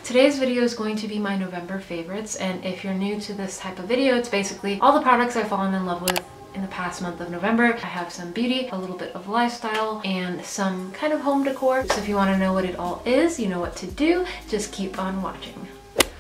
Today's video is going to be my November favorites, and if you're new to this type of video, it's basically all the products I've fallen in love with in the past month of November. I have some beauty, a little bit of lifestyle, and some kind of home decor. So if you want to know what it all is, you know what to do. Just keep on watching.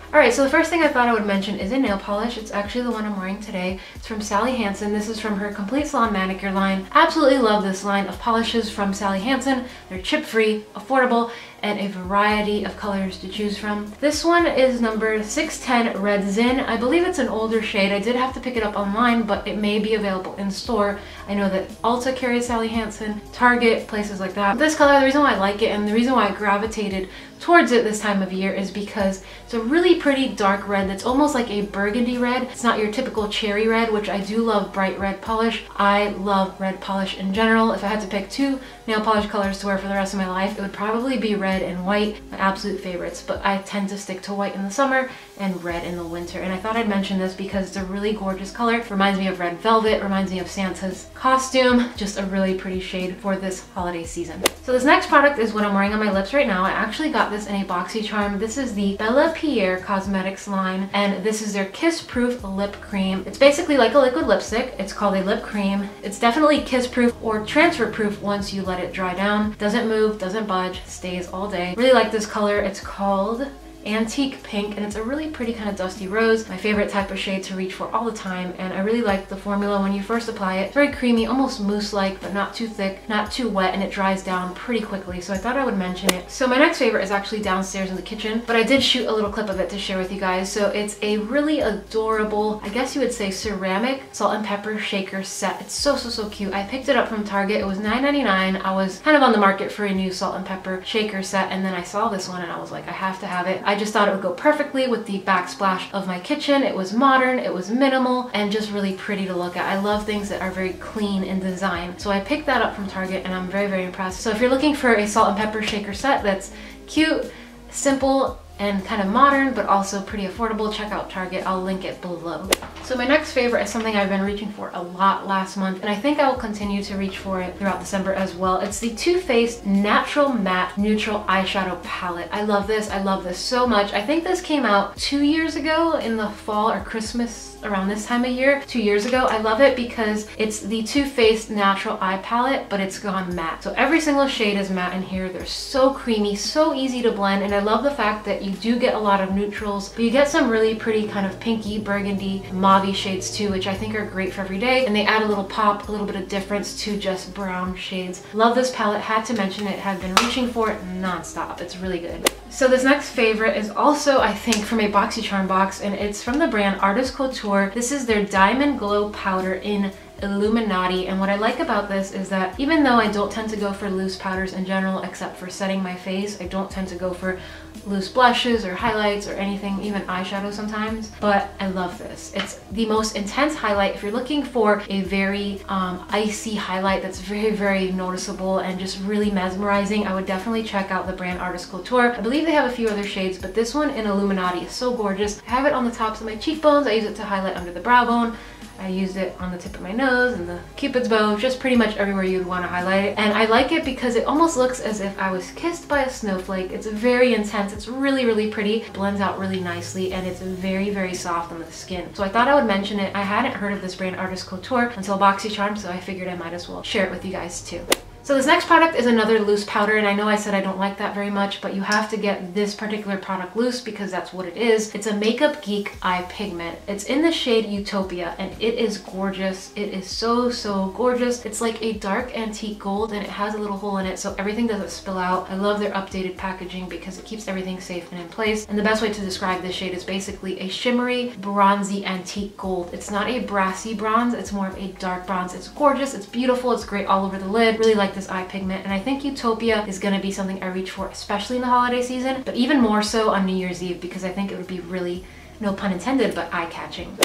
Alright, so the first thing I thought I would mention is a nail polish. It's actually the one I'm wearing today. It's from Hansen. This is from her Complete Salon Manicure line. Absolutely love this line of polishes from Hansen. They're chip-free, affordable, and a variety of colors to choose from. This one is number 610 Red Zin. I believe it's an older shade. I did have to pick it up online, but it may be available in store. I know that Ulta carries Hansen, Target, places like that. This color, the reason why I like it and the reason why I gravitated towards it this time of year is because it's a really pretty dark red that's almost like a burgundy red. It's not your typical cherry red, which I do love bright red polish. I love red polish in general. If I had to pick two nail polish colors to wear for the rest of my life, it would probably be red and white, my absolute favorites, but I tend to stick to white in the summer and red in the winter. And I thought I'd mention this because it's a really gorgeous color. It reminds me of Red Velvet, reminds me of Santa's costume. Just a really pretty shade for this holiday season. So this next product is what I'm wearing on my lips right now. I actually got this in a BoxyCharm. This is the BellaPierre Cosmetics line, and this is their Kiss Proof Lip Cream. It's basically like a liquid lipstick. It's called a lip cream. It's definitely kiss proof or transfer proof once you let it dry down. Doesn't move, doesn't budge, stays all day. Really like this color. It's called Antique Pink, and it's a really pretty kind of dusty rose, my favorite type of shade to reach for all the time. And I really like the formula when you first apply it. It's very creamy, almost mousse-like, but not too thick, not too wet, and it dries down pretty quickly, so I thought I would mention it. So my next favorite is actually downstairs in the kitchen, but I did shoot a little clip of it to share with you guys. So it's a really adorable, I guess you would say, ceramic salt and pepper shaker set. It's so cute. I picked it up from Target. It was $9.99. I was kind of on the market for a new salt and pepper shaker set, and then I saw this one and I was like, I have to have it. I just thought it would go perfectly with the backsplash of my kitchen. It was modern, it was minimal, and just really pretty to look at. I love things that are very clean in design. So I picked that up from Target and I'm very impressed. So if you're looking for a salt and pepper shaker set that's cute, simple, and kind of modern, but also pretty affordable, check out Target. I'll link it below. So my next favorite is something I've been reaching for a lot last month, and I think I will continue to reach for it throughout December as well. It's the Too Faced Natural Matte Neutral Eyeshadow Palette. I love this. I love this so much. I think this came out 2 years ago in the fall or Christmas, around this time of year, 2 years ago. I love it because it's the Too Faced Natural Eye Palette, but it's gone matte. So every single shade is matte in here. They're so creamy, so easy to blend, and I love the fact that you do get a lot of neutrals, but you get some really pretty kind of pinky, burgundy, mauve shades too, which I think are great for every day, and they add a little pop, a little bit of difference to just brown shades. Love this palette. Had to mention it. Had been reaching for it non-stop. It's really good. So this next favorite is also, I think, from a BoxyCharm box, and it's from the brand Artist Couture. This is their Diamond Glow Powder in Illuminati, and what I like about this is that even though I don't tend to go for loose powders in general, except for setting my face, I don't tend to go for loose blushes or highlights or anything, even eyeshadow sometimes, but I love this. It's the most intense highlight. If you're looking for a very icy highlight that's very noticeable and just really mesmerizing, I would definitely check out the brand Artist Couture. I believe they have a few other shades, but this one in Illuminati is so gorgeous. I have it on the tops of my cheekbones. I use it to highlight under the brow bone. I used it on the tip of my nose and the cupid's bow, just pretty much everywhere you'd want to highlight it. And I like it because it almost looks as if I was kissed by a snowflake. It's very intense. It's really pretty. Blends out really nicely, and it's very soft on the skin. So I thought I would mention it. I hadn't heard of this brand Artist Couture until BoxyCharm, so I figured I might as well share it with you guys too. So this next product is another loose powder, and I know I said I don't like that very much, but you have to get this particular product loose because that's what it is. It's a Makeup Geek eye pigment. It's in the shade Utopia, and it is gorgeous. It is so gorgeous. It's like a dark antique gold, and it has a little hole in it so everything doesn't spill out. I love their updated packaging because it keeps everything safe and in place. And the best way to describe this shade is basically a shimmery, bronzy antique gold. It's not a brassy bronze, it's more of a dark bronze. It's gorgeous, it's beautiful, it's great all over the lid. Really like this eye pigment, and I think Utopia is going to be something I reach for, especially in the holiday season, but even more so on New Year's Eve because I think it would be really, no pun intended, but eye-catching.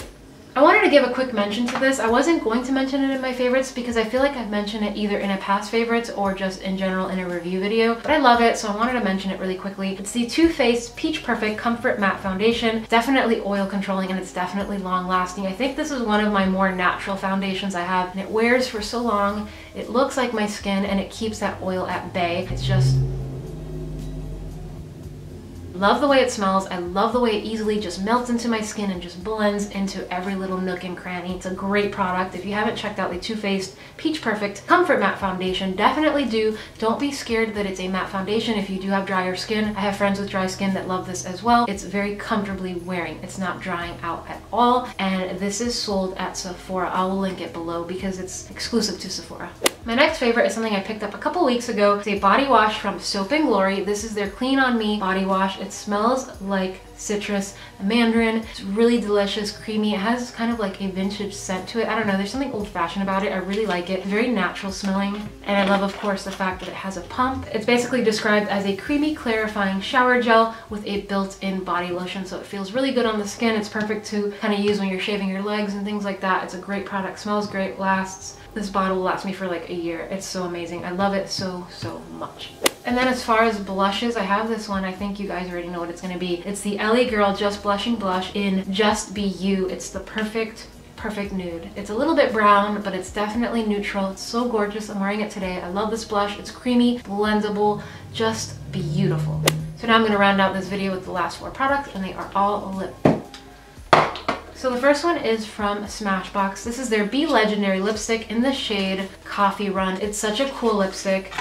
I wanted to give a quick mention to this. I wasn't going to mention it in my favorites because I feel like I've mentioned it either in a past favorites or just in general in a review video, but I love it, so I wanted to mention it really quickly. It's the Too Faced Peach Perfect Comfort Matte Foundation. Definitely oil controlling, and it's definitely long lasting. I think this is one of my more natural foundations I have, and it wears for so long. It looks like my skin, and it keeps that oil at bay. It's just Love the way it smells. I love the way it easily just melts into my skin and just blends into every little nook and cranny. It's a great product. If you haven't checked out the Too Faced Peach Perfect Comfort Matte Foundation, definitely do. Don't be scared that it's a matte foundation if you do have drier skin. I have friends with dry skin that love this as well. It's very comfortably wearing. It's not drying out at all. And this is sold at Sephora. I will link it below because it's exclusive to Sephora. My next favorite is something I picked up a couple weeks ago. It's a body wash from Soap & Glory. This is their Clean On Me body wash. It smells like citrus and mandarin. It's really delicious, creamy. It has kind of like a vintage scent to it. I don't know, there's something old-fashioned about it. I really like it. Very natural smelling. And I love, of course, the fact that it has a pump. It's basically described as a creamy, clarifying shower gel with a built-in body lotion. So it feels really good on the skin. It's perfect to kind of use when you're shaving your legs and things like that. It's a great product. Smells great, lasts. This bottle will last me for like a year. It's so amazing. I love it so much. And then as far as blushes, I have this one. I think you guys already know what it's going to be. It's the LA Girl Just Blushing Blush in Just Be You. It's the perfect nude. It's a little bit brown, but it's definitely neutral. It's so gorgeous. I'm wearing it today. I love this blush. It's creamy, blendable, just beautiful. So now I'm going to round out this video with the last 4 products, and they are all lip. So the first one is from Smashbox. This is their Be Legendary lipstick in the shade Coffee Run. It's such a cool lipstick.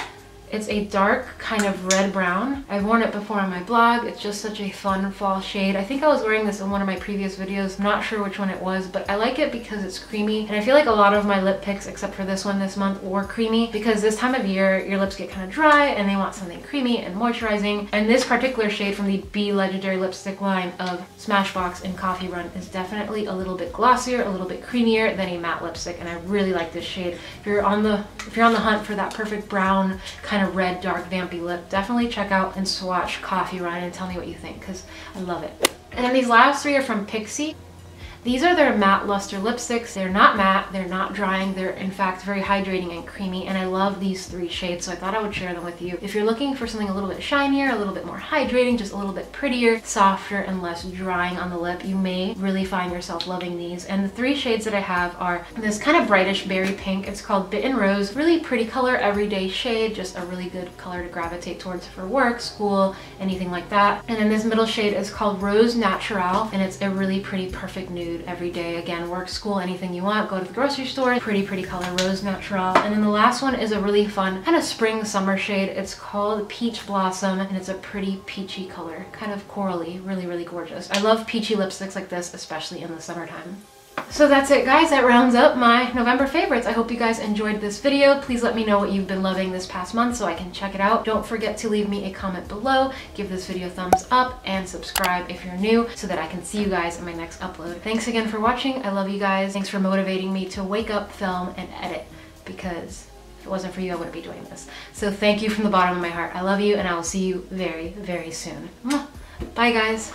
It's a dark kind of red brown. I've worn it before on my blog. It's just such a fun fall shade. I think I was wearing this in one of my previous videos. I'm not sure which one it was, but I like it because it's creamy. And I feel like a lot of my lip picks, except for this one this month, were creamy because this time of year, your lips get kind of dry and they want something creamy and moisturizing. And this particular shade from the Be Legendary lipstick line of Smashbox and Coffee Run is definitely a little bit glossier, a little bit creamier than a matte lipstick. And I really like this shade. If you're on the hunt for that perfect brown kind of red dark vampy lip, definitely check out and swatch Coffee Run and tell me what you think because I love it. And then these last 3 are from Pixie. These are their matte luster lipsticks. They're not matte, they're not drying, they're in fact very hydrating and creamy, and I love these 3 shades, so I thought I would share them with you. If you're looking for something a little bit shinier, a little bit more hydrating, just a little bit prettier, softer, and less drying on the lip, you may really find yourself loving these. And the 3 shades that I have are this kind of brightish berry pink. It's called Bitten Rose. Really pretty color, everyday shade, just a really good color to gravitate towards for work, school, anything like that. And then this middle shade is called Rose Naturelle, and it's a really pretty perfect nude every day. Again, work, school, anything you want. Go to the grocery store. Pretty color, Rose Naturelle. And then the last one is a really fun kind of spring summer shade. It's called Peach Blossom, and it's a pretty peachy color, kind of corally, really gorgeous. I love peachy lipsticks like this, especially in the summertime. So that's it, guys. That rounds up my November favorites. I hope you guys enjoyed this video. Please let me know what you've been loving this past month so I can check it out. Don't forget to leave me a comment below, give this video a thumbs up, and subscribe if you're new so that I can see you guys in my next upload. Thanks again for watching. I love you guys. Thanks for motivating me to wake up, film, and edit, because if it wasn't for you, I wouldn't be doing this. So thank you from the bottom of my heart. I love you, and I will see you very soon. Bye, guys.